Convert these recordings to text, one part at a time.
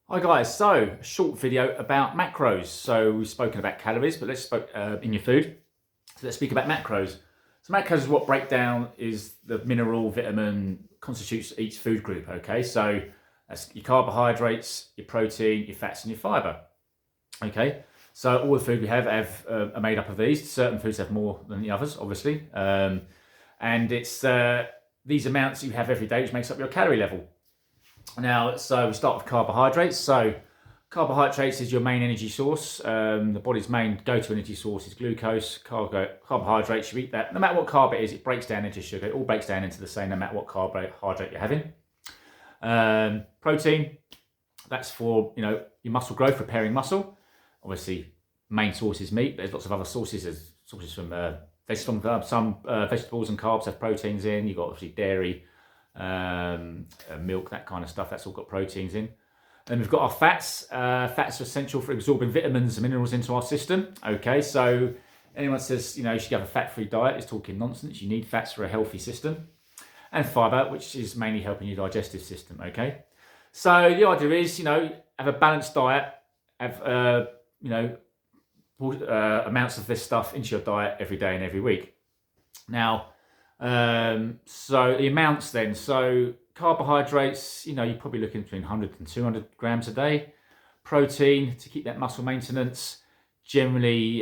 Hi guys, so a short video about macros. So we've spoken about calories, but let's speak in your food. So let's speak about macros. So macros is what breakdown is the mineral, vitamin constitutes each food group. Okay, so that's your carbohydrates, your protein, your fats, and your fiber. Okay, so all the food we have are made up of these. Certain foods have more than the others, obviously, and it's these amounts you have every day which makes up your calorie level. Now, so we start with carbohydrates. So carbohydrates is your main energy source. The body's main go-to energy source is glucose. Carbohydrates, you eat that. No matter what carb it is, it breaks down into sugar. It all breaks down into the same no matter what carbohydrate you're having. Protein, that's for your muscle growth, repairing muscle. Obviously, main source is meat. There's lots of other sources. There's sources from some vegetables and carbs have proteins in. You've got obviously dairy, milk, that kind of stuff. That's all got proteins in. And we've got our fats. Fats are essential for absorbing vitamins and minerals into our system. Okay, so anyone says you should have a fat-free diet is talking nonsense. You need fats for a healthy system. And fiber, which is mainly helping your digestive system. Okay, so the idea is have a balanced diet. Have amounts of this stuff into your diet every day and every week. Now, so the amounts then, so carbohydrates, you're probably looking between 100 and 200 grams a day. Protein, to keep that muscle maintenance, generally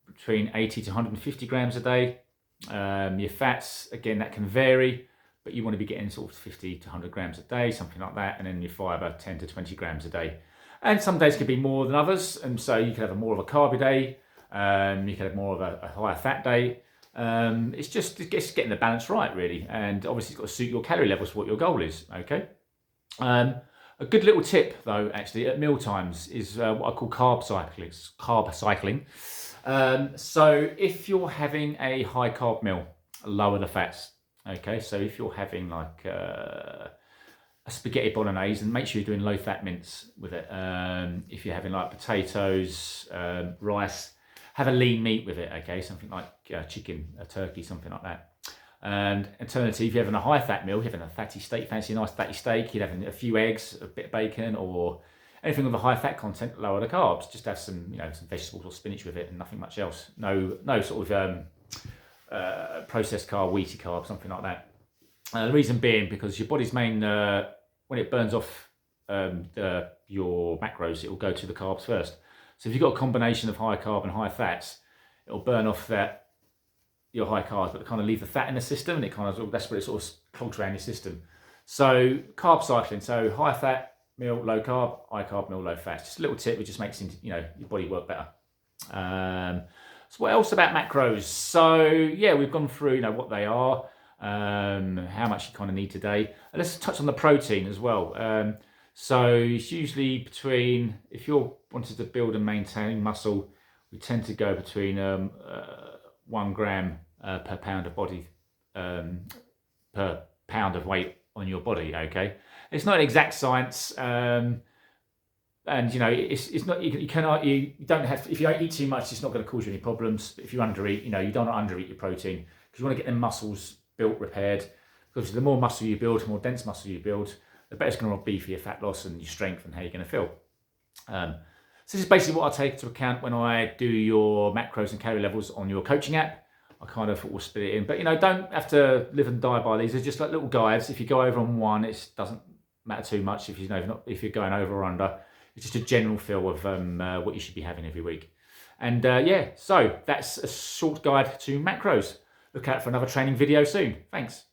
between 80 to 150 grams a day. Your fats, again, that can vary, but you want to be getting sort of 50 to 100 grams a day, something like that. And then your fiber, 10 to 20 grams a day. And some days could be more than others. And so you could have more of a carby day. You could have more of a higher fat day. It's just getting the balance right, really. And obviously it's got to suit your calorie levels for what your goal is, okay? A good little tip, though, actually, at meal times is what I call carb cycling. So if you're having a high carb meal, lower the fats, okay? So if you're having like a spaghetti bolognese, and make sure you're doing low fat mince with it. If you're having like potatoes, rice, have a lean meat with it, okay? Something like chicken, a turkey, something like that. And alternatively, if you're having a high fat meal, you're having a fatty steak, fancy a nice fatty steak, you're having a few eggs, a bit of bacon, or anything with a high fat content, lower the carbs. Just have some, some vegetables or spinach with it, and nothing much else. No sort of processed carb, wheaty carb, something like that. The reason being because your body's main, when it burns off your macros, it will go to the carbs first. So if you've got a combination of high carb and high fats, it'll burn off your high carbs, but kind of leave the fat in the system, and that's where it sort of clogs around your system. So carb cycling, so high fat meal, low carb, high carb meal, low fat. Just a little tip which just makes your body work better. So what else about macros? So yeah, we've gone through what they are, how much you kind of need today. And let's touch on the protein as well. So it's usually between, if you're wanted to build and maintain muscle, we tend to go between 1 gram per pound of body, per pound of weight on your body. Okay, it's not an exact science, and it's not. You don't have to, if you don't eat too much, it's not going to cause you any problems. But if you undereat, you don't want to undereat your protein because you want to get them muscles built, repaired. Because the more muscle you build, the more dense muscle you build, the better it's going to be for your fat loss and your strength and how you're going to feel. So this is basically what I take into account when I do your macros and calorie levels on your coaching app. I kind of will split it in, but don't have to live and die by these. They're just like little guides. If you go over on one, it doesn't matter too much. If if you're going over or under, it's just a general feel of what you should be having every week. And yeah, so that's a short guide to macros. Look out for another training video soon. Thanks.